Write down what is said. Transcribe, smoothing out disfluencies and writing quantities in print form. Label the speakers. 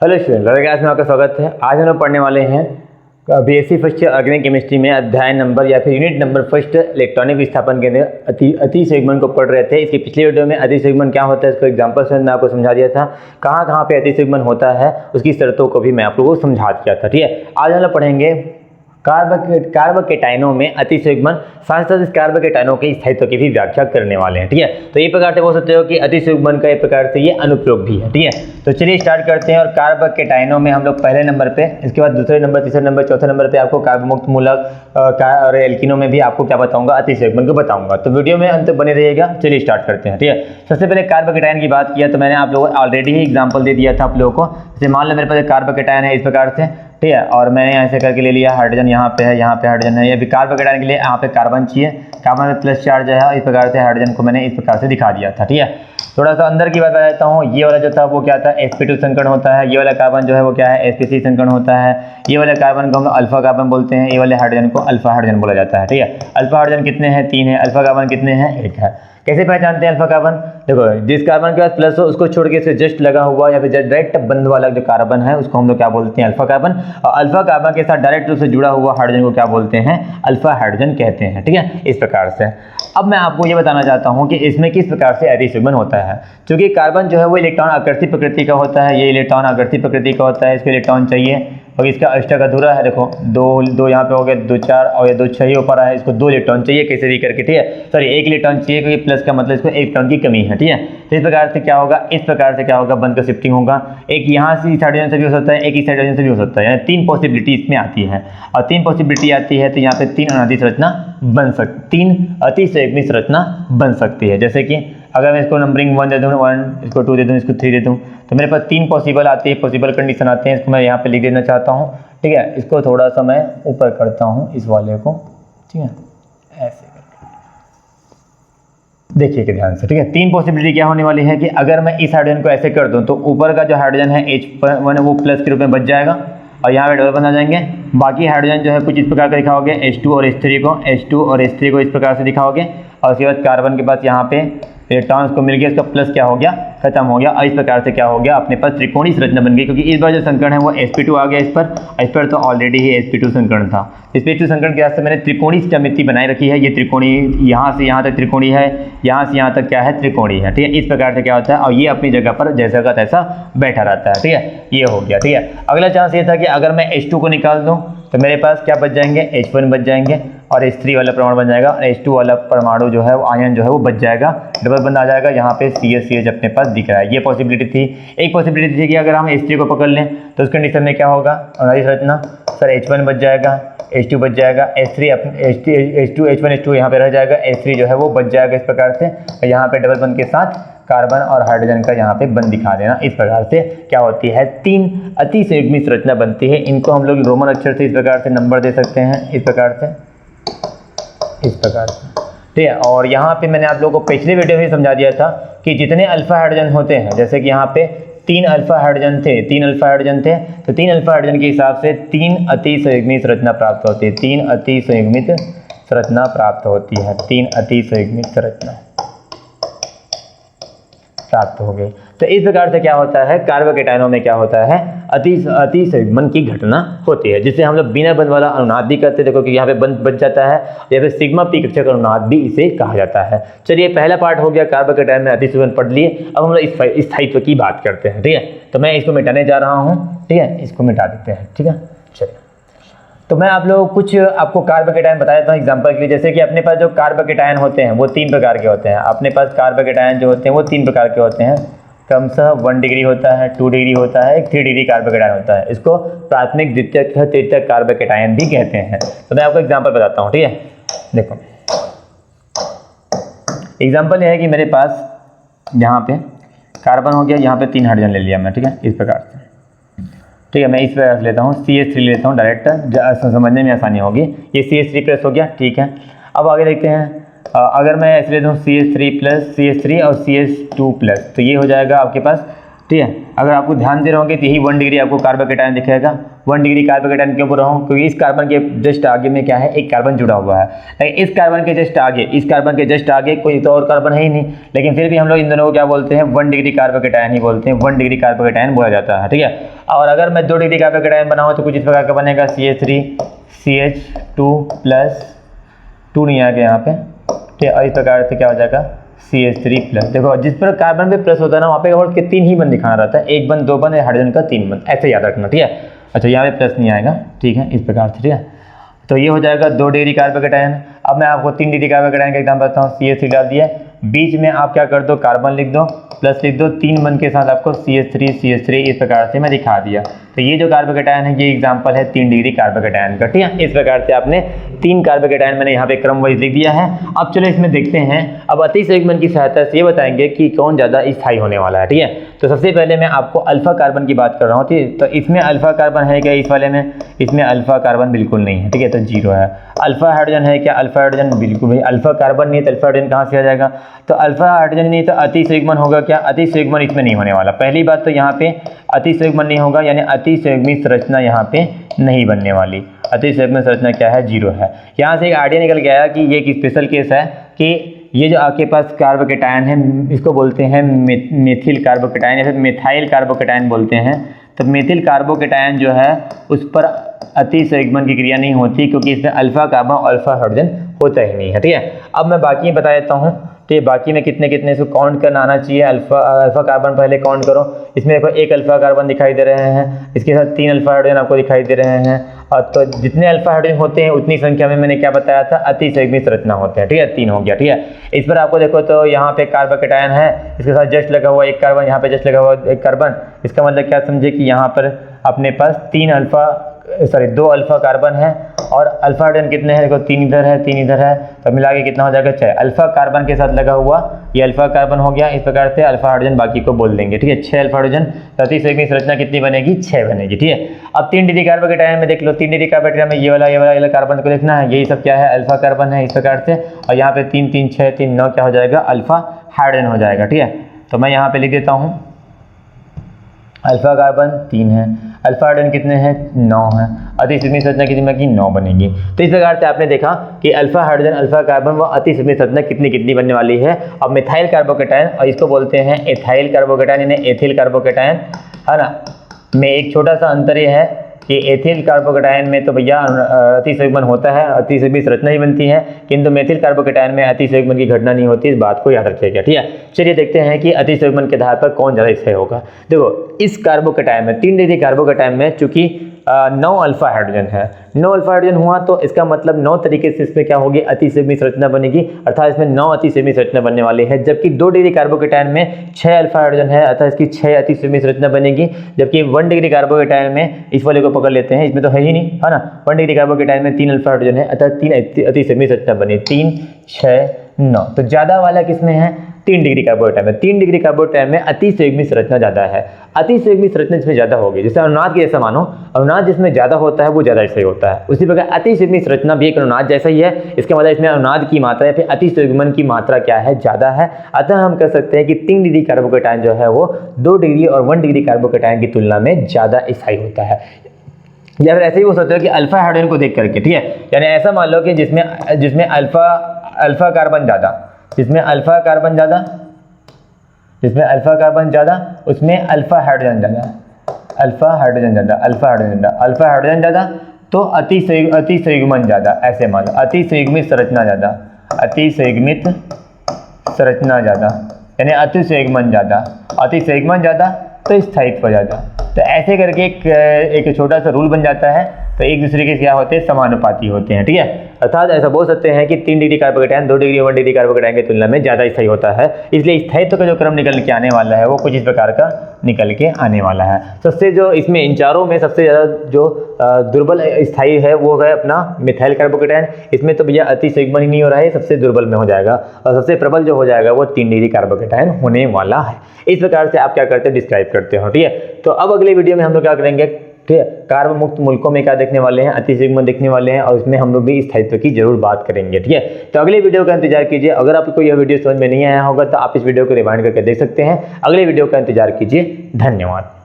Speaker 1: Hello student, class में आपका स्वागत है। आज हम लोग पढ़ने वाले हैं BSc first year organic chemistry में अध्याय नंबर या फिर यूनिट नंबर फर्स्ट इलेक्ट्रॉनिक विस्थापन के अंदर अति संयुग्मन को पढ़ रहे थे। इसकी पिछले वीडियो में अति संयुग्मन क्या होता है इसको एग्जांपल से मैं आपको समझा दिया था। कहाँ कहाँ पे अति संयुग्मन होता है उसकी शर्तों को भी मैं आप लोगों को समझा दिया था। ठीक है, आज हम लोग पढ़ेंगे कार्बोकेटाइनों में अति संयुग्मन, साथ साथ इस कार्बोकेटाइनों के स्थायित्व की भी व्याख्या करने वाले हैं। ठीक है, तो ये प्रकार से बोल सकते हो कि अति संयुग्मन का एक प्रकार से ये अनुप्रयोग भी है। ठीक है, तो चलिए स्टार्ट करते हैं। और कार्बोकेटाइनों में हम लोग पहले नंबर पे, इसके बाद दूसरे नंबर, तीसरे नंबर, चौथे नंबर पे आपको कार्बोमुक्त मूलक और एल्किनों में भी आपको क्या बताऊंगा, अति संयुग्मन को बताऊंगा। तो वीडियो में अंत तक बने रहिएगा। चलिए स्टार्ट करते हैं। ठीक है, सबसे पहले कार्बोकेटाइन की बात किया तो मैंने आप लोगों को ऑलरेडी ही एग्जाम्पल दे दिया था आप लोगों को। जैसे मान लो मेरे पास एक कार्बोकेटाइन है इस प्रकार से, ठीक है, और मैंने ऐसे करके ले लिया हाइड्रोजन यहाँ पे है, यहाँ पे हाइड्रोजन है। ये भी कार्बोकेटाइन के लिए यहाँ पे कार्बन चाहिए, कार्बन में प्लस चार्ज है। इस प्रकार से हाइड्रोजन को मैंने इस प्रकार से दिखा दिया था। ठीक है, थोड़ा सा अंदर की बात बता देता हूँ। ये वाला जो था वो क्या था, sp2 संकरण होता है। ये वाला कार्बन जो है वो क्या है, sp3 संकरण होता है। ये वाले कार्बन को हम अल्फा कार्बन बोलते हैं। ये वाले हाइड्रोजन को अल्फा हाइड्रोजन बोला जाता है। ठीक है, अल्फा हाइड्रोजन कितने हैं, 3 है। अल्फा कार्बन कितने हैं, 1 है। कैसे पहचानते हैं अल्फा कार्बन? देखो, जिस कार्बन के पास प्लस हो उसको छोड़ के इसे जस्ट लगा हुआ या फिर डायरेक्ट बंध वाला जो कार्बन है उसको हम लोग क्या बोलते हैं, अल्फा कार्बन। और अल्फा कार्बन के साथ डायरेक्ट रूप से जुड़ा हुआ हाइड्रोजन को क्या बोलते हैं, अल्फा हाइड्रोजन कहते हैं। ठीक है, इस प्रकार से। अब मैं आपको ये बताना चाहता हूँ कि इसमें किस प्रकार से अति संयुग्मन होता है। क्योंकि कार्बन जो है वो इलेक्ट्रॉन आकर्षित प्रकृति का होता है। ये इलेक्ट्रॉन आकर्षित प्रकृति का होता है, इसको इलेक्ट्रॉन चाहिए। और इसका अष्टक अधूरा है, देखो दो यहाँ पे हो गए, 2 4 और ये 2 6 ही ऊपर है। इसको 2 इलेक्ट्रॉन चाहिए कैसे भी करके। ठीक है, सॉरी 1 इलेक्ट्रॉन चाहिए क्योंकि प्लस का मतलब इसको 1 इलेक्ट्रॉन की कमी है। ठीक है, तो इस प्रकार से क्या होगा, इस प्रकार से क्या होगा, बंध का शिफ्टिंग होगा। एक यहाँ से इस हाइड्रोजन से भी हो सकता है, एक इस हाइड्रोजन से भी हो सकता है। यानी 3 पॉसिबिलिटी इसमें आती है। और 3 पॉसिबिलिटी आती है तो यहाँ पे 3 अनादि संरचना बन सकती, 3 अति संयुग्मित संरचना बन सकती है। जैसे कि अगर मैं इसको नंबरिंग 1 दे दूँ, 1, इसको 2 दे दूँ, इसको 3 दे दूँ, तो मेरे पास 3 पॉसिबल आती है, पॉसिबल कंडीशन आते हैं। इसको मैं यहाँ पे लिख देना चाहता हूँ। ठीक है, इसको थोड़ा सा मैं ऊपर करता हूँ इस वाले को। ठीक है, ऐसे देखिए कि ध्यान से। ठीक है, 3 पॉसिबिलिटी क्या होने वाली है कि अगर मैं इस हाइड्रोजन को ऐसे कर दूं तो ऊपर का जो हाइड्रोजन है H1 वो प्लस के रूप में बच जाएगा और यहाँ पे डबल बन आ जाएंगे। बाकी हाइड्रोजन जो है कुछ इस प्रकार का दिखाओगे, H2 और H3 को इस प्रकार से दिखाओगे। और उसके बाद कार्बन के पास यहाँ पे इलेक्ट्रॉन्स को मिल गया, इसका प्लस क्या हो गया, खत्म हो गया। और इस प्रकार से क्या हो गया, अपने पास त्रिकोणीय संरचना बन गई। क्योंकि इस बार जो संकरण है वो sp2 आ गया इस पर तो ऑलरेडी ही sp2 संकरण था। sp2 संकरण के वास्ते मैंने त्रिकोणीय ज्यामिति बनाई रखी है। ये त्रिकोणीय यहाँ से यहाँ तक त्रिकोणीय है, यहाँ से यहाँ तक क्या है, त्रिकोणीय है। ठीक है, इस प्रकार से क्या होता है और ये अपनी जगह पर जैसा का तैसा बैठा रहता है। ठीक है, ये हो गया। ठीक है, अगला चांस ये था कि अगर मैं H2 को निकाल दूँ तो मेरे पास क्या बच जाएंगे, H1 बच जाएंगे और H3 वाला परमाणु बन जाएगा और H2 वाला परमाणु जो है वो आयन जो है वो बच जाएगा, डबल बंद आ जाएगा। यहाँ पे CH अपने पास दिख रहा है। ये पॉसिबिलिटी थी। एक पॉसिबिलिटी थी कि अगर हम H3 को पकड़ लें तो उस कंडीशन में क्या होगा, अनादि संरचना, सर H1 बच जाएगा, H2 बच जाएगा, H1 यहाँ पे रह जाएगा, H3 जो है वो बच जाएगा इस प्रकार से। यहाँ पे डबल बंद के साथ कार्बन और हाइड्रोजन का यहाँ पे बंद दिखा देना। इस प्रकार से क्या होती है, 3 अति संयुग्मित संरचना बनती है। इनको हम लोग रोमन अक्षर से इस प्रकार से नंबर दे सकते हैं, इस प्रकार से। ठीक है, और यहाँ पे मैंने आप लोगों को पिछले वीडियो में समझा दिया था कि जितने अल्फा हाइड्रोजन होते हैं, जैसे कि यहाँ पे 3 अल्फा हाइड्रोजन थे, 3 अल्फा हाइड्रोजन थे, तो 3 अल्फा हाइड्रोजन के हिसाब से 3 अति संयुग्मित संरचना प्राप्त होती है। 3 अति संयुग्मित संरचना प्राप्त होती है, 3 अति संयुग्मित संरचना प्राप्त हो गई। तो इस प्रकार से क्या होता है, कार्बोकेटाइनों में क्या होता है, अति संयुग्मन की घटना होती है, जिसे हम लोग बिना बंध वाला अनुनाद भी करते हैं। देखो कि यहाँ पे बंध बच जाता है, या फिर सिग्मा पी कक्षक अनुनाद भी इसे कहा जाता है। चलिए, पहला पार्ट हो गया, कार्बोकेटाइन में अति संयुग्मन पढ़ लिए। अब हम लोग स्थायित्व की बात करते हैं। ठीक है, तो मैं इसको मिटाने जा रहा हूँ। ठीक है, इसको मिटा देते हैं। ठीक है, चलिए, तो मैं आप लोगों को कुछ आपको कार्बोकेटाइन बता देता हूँ एग्जांपल के लिए। जैसे कि अपने पास जो कार्बोकेटाइन होते हैं वो 3 प्रकार के होते हैं। अपने पास कार्बोकेटाइन जो होते हैं वो 3 प्रकार के होते हैं। क्रमशः 1 डिग्री होता है, 2 डिग्री होता है, 3 डिग्री कार्बोकेटाइन होता है। इसको प्राथमिक, द्वितीयक, तृतीयक कार्बोकेटाइन भी कहते हैं। तो मैं आपको एग्जाम्पल बताता हूँ। ठीक है, देखो एग्जाम्पल यह है कि मेरे पास यहाँ पे कार्बन हो गया, यहाँ पे 3 हाइड्रोजन ले लिया मैं। ठीक है, इस प्रकार से। ठीक है, मैं इस प्रकार से लेता हूँ, CH3 लेता हूँ डायरेक्ट, समझने में आसानी होगी। ये CH3 प्लस हो गया। ठीक है, अब आगे देखते हैं। अगर मैं ऐसे लेता हूँ CH3 प्लस, CH3 और CH2 प्लस, तो ये हो जाएगा आपके पास। ठीक है, अगर आपको ध्यान दे रहे होंगे तो यही 1 डिग्री आपको कार्बोकेटाइन दिखेगा। 1 डिग्री कार्बोकेटाइन क्यों बोल रहा हूँ, क्योंकि इस कार्बन के जस्ट आगे में क्या है, एक कार्बन जुड़ा हुआ है। लेकिन इस कार्बन के जस्ट आगे कोई तो और कार्बन है ही नहीं, लेकिन फिर भी हम लोग इन दोनों को क्या बोलते हैं, 1 डिग्री कार्बोकेटाइन ही बोलते हैं। 1 डिग्री कार्बोकेटाइन बोला जाता है। ठीक है, और अगर मैं 2 डिग्री कार्बन कैटायन बनाऊँ तो कुछ इस प्रकार का बनेगा CH3CH2 प्लस 2 नहीं आ गया यहाँ पे, ठीक है। और इस प्रकार से क्या हो जाएगा CH3 प्लस। देखो जिस पर कार्बन पे प्लस होता है ना वहाँ पे और 3 ही बंद दिखाना रहता है, 1 बंद 2 बंद, हाइड्रोजन का 3 बंद, ऐसे याद रखना, ठीक है। अच्छा यहाँ पे प्लस नहीं आएगा, ठीक है, इस प्रकार से, ठीक है। तो ये हो जाएगा 2 डिग्री कार्बन कैटायन। अब मैं आपको 3 डिग्री कार्बन कैटायन का एग्जाम्पल बताता हूँ। CH3 डाल दिया, बीच में आप क्या कर दो कार्बन लिख दो, प्लस लिख दो, 3 बंद के साथ आपको CH3 इस प्रकार से मैं दिखा दिया। तो ये जो कार्बन कैटायन है ये एग्जांपल है 3 डिग्री कार्बन कैटायन का, ठीक है। इस प्रकार से आपने 3 कार्बन कैटायन मैंने यहाँ पे क्रम वाइज लिख दिया है। अब चलो इसमें देखते हैं, अब अतिसंयुग्मन की सहायता से ये बताएंगे कि कौन ज़्यादा स्थायी होने वाला है, ठीक है। तो सबसे पहले मैं आपको अल्फा कार्बन की बात कर रहा हूँ, ठीक है। तो इसमें अल्फा कार्बन है क्या इस वाले में? इसमें अल्फा कार्बन बिल्कुल नहीं है, ठीक है, तो 0 है। अल्फा हाइड्रोजन है क्या? अल्फा हाइड्रोजन बिल्कुल नहीं। अल्फा कार्बन नहीं है तो अल्फा हाइड्रोजन कहाँ से आ जाएगा? तो अल्फा हाइड्रोजन नहीं तो अतिसंयुग्मन होगा क्या? अतिसंयुग्मन इसमें नहीं होने वाला। पहली बात तो यहाँ पे अतिसंयुग्मन नहीं होगा, यानी अतिसंयुग्मित संरचना यहाँ पे नहीं बनने वाली। अतिसंयुग्मित संरचना क्या है? 0 है। यहाँ से एक आइडिया निकल के आया कि ये एक स्पेशल केस है कि ये जो आपके पास कार्बोकेटायन है इसको बोलते हैं मेथिल कार्बोकेटायन या फिर मेथाइल कार्बोकेटायन बोलते हैं। तो मेथिल कार्बोकेटायन जो है उस पर अतिसंयुग्मन की क्रिया नहीं होती क्योंकि इसमें अल्फा कार्बन और अल्फा हाइड्रोजन होता ही नहीं है, ठीक है। अब मैं बाकी बता देता हूँ, तो ये बाकी में कितने कितने इसको काउंट करना आना चाहिए। अल्फा कार्बन पहले काउंट करो। इसमें देखो 1 अल्फा कार्बन दिखाई दे रहे हैं, इसके साथ 3 अल्फा हाइड्रोजन आपको दिखाई दे रहे हैं। और तो जितने अल्फा हाइड्रोजन होते हैं उतनी संख्या में मैंने क्या बताया था? अतिसंयुग्मित संरचना होते हैं, ठीक है। 3 हो गया, ठीक है। इस पर आपको देखो तो यहाँ पे कार्बोकेटायन है, इसके साथ जस्ट लगा हुआ 1 कार्बन, यहाँ पे जस्ट लगा हुआ 1 कार्बन। इसका मतलब क्या समझे कि यहाँ पर अपने पास 2 अल्फा कार्बन है और अल्फा हाइड्रोजन कितने हैं? देखो 3 इधर है, 3 इधर है, तो मिला के कितना हो जाएगा? 6। अल्फा कार्बन के साथ लगा हुआ ये अल्फा कार्बन हो गया। इस प्रकार से अल्फा हाइड्रोजन बाकी को बोल देंगे, ठीक है। 6 अल्फा हाइड्रोजन, अतिसंयुग्मित संरचना कितनी बनेगी? 6 बनेगी, ठीक है। अब 3 डिग्री कार्बोकेटायन में देख लो, 3 डिग्री कार्बोकेटायन में ये वाला कार्बन को देखना है, यही सब क्या है? अल्फा कार्बन है, इस प्रकार से। और यहाँ पे 3 3 6 3 9 क्या हो जाएगा? अल्फा हाइड्रोजन हो जाएगा, ठीक है। तो मैं यहाँ पे लिख देता हूँ अल्फा कार्बन 3 है, अल्फा हाइड्रोजन कितने हैं? 9 है। अतिसंयुग्मित संरचना कितनी बनेगी? 9 बनेगी। तो इस प्रकार से आपने देखा कि अल्फा हाइड्रोजन, अल्फा कार्बन व अतिसंयुग्मित संरचना कितनी बनने वाली है। अब मिथाइल कार्बोकेटायन, और इसको बोलते हैं एथाइल कार्बोकेटायन यानी एथिल कार्बोकेटायन, है ना। में एक छोटा सा अंतर ये है कि एथिल कार्बोकेटायन में तो भैया अतिसंयुग्मन होता है, अतिसंयुग्मित संरचना ही बनती है, किंतु मेथिल कार्बोकेटायन में अतिसंयुग्मन की घटना नहीं होती। इस बात को याद रखिएगा, ठीक है। चलिए देखते हैं कि अतिसंयुग्मन के आधार पर कौन ज़्यादा स्थायी होगा। देखो इस कार्बोकेटायन में 3 डिग्री कार्बोकेटायन में चूंकि 9 अल्फा हाइड्रोजन है, 9 अल्फा हाइड्रोजन हुआ तो इसका मतलब 9 तरीके से इसमें क्या होगी? अतिसंयुग्मित संरचना बनेगी, अर्थात इसमें 9 अतिसंयुग्मित संरचना बनने वाली है। जबकि 2 डिग्री कार्बोकेटायन में 6 अल्फा हाइड्रोजन है, अर्थात इसकी 6 अतिसंयुग्मित संरचना बनेगी। जबकि 1 डिग्री कार्बोकेटायन में, इस वाले को पकड़ लेते हैं, इसमें तो है ही नहीं, है ना। 1 डिग्री कार्बोकेटायन में 3 अल्फा हाइड्रोजन है, अर्थात 3 अतिसंयुग्मित संरचना बनी, 3 6 9। तो ज्यादा वाला किसमें है? 3 डिग्री कार्बोकेटायन में। 3 डिग्री कार्बोकेटायन में अतिसंयुग्मित संरचना ज्यादा है। अतिसंयुग्मित संरचना इसमें ज्यादा होगी, जैसे अनुनाद के जैसा मानो, अनुनाद जिसमें ज्यादा होता है वो ज्यादा सही होता है। उसी प्रकार अतिसंयुग्मित संरचना भी एक अनुनाद जैसा ही है। इसका मतलब इसमें अनुनाद की मात्रा या फिर अतिसंयुग्मन की मात्रा क्या है? ज्यादा है। अतः हम कह सकते हैं कि 3 डिग्री कार्बोकेटायन जो है वो 2 डिग्री और 1 डिग्री कार्बोकेटायन की तुलना में ज्यादा स्थायी होता है। या फिर ऐसे ही हो सकता है कि अल्फा हाइड्रोजन को देख करके, ठीक है, यानी ऐसा मान लो कि जिसमें अल्फा कार्बन ज़्यादा, जिसमें अल्फा कार्बन ज़्यादा उसमें अल्फा हाइड्रोजन ज़्यादा तो अतिसंयुग्मन ज़्यादा, ऐसे मान लो। अतिसंयुग्मित संरचना ज़्यादा यानी अतिसंयुग्मन ज़्यादा तो स्थायित्व ज़्यादा। तो ऐसे करके एक छोटा सा रूल बन जाता है, तो एक दूसरे के क्या होते हैं? समानुपाती होते हैं, ठीक है। अर्थात ऐसा बोल सकते हैं कि 3 degree carbocation 2 degree 1 degree carbocation की तुलना में ज़्यादा स्थायी होता है। इसलिए स्थायित्व का जो क्रम निकल के आने वाला है वो कुछ इस प्रकार का निकल के आने वाला है। सबसे जो इसमें इन चारों में सबसे ज़्यादा जो दुर्बल स्थायी है वो है अपना मिथाइल कार्बोकेटायन। इसमें तो भैया अतिसंयुग्मन ही नहीं हो रहा है, सबसे दुर्बल में हो जाएगा। और सबसे प्रबल जो हो जाएगा वो 3 डिग्री कार्बोकेटायन होने वाला है। इस प्रकार से आप क्या करते हैं? डिस्क्राइब करते हो, ठीक है। तो अब अगले वीडियो में हम लोग क्या करेंगे, ठीक है, कार्बन मुक्त मुल्कों में क्या देखने वाले हैं? अतिसंयुग्मन देखने वाले हैं, और इसमें हम लोग भी स्थायित्व की जरूर बात करेंगे, ठीक है। तो अगले वीडियो का इंतजार कीजिए। अगर आपको यह वीडियो समझ में नहीं आया होगा तो आप इस वीडियो को रिवाइंड करके देख सकते हैं। अगले वीडियो का इंतजार कीजिए। धन्यवाद।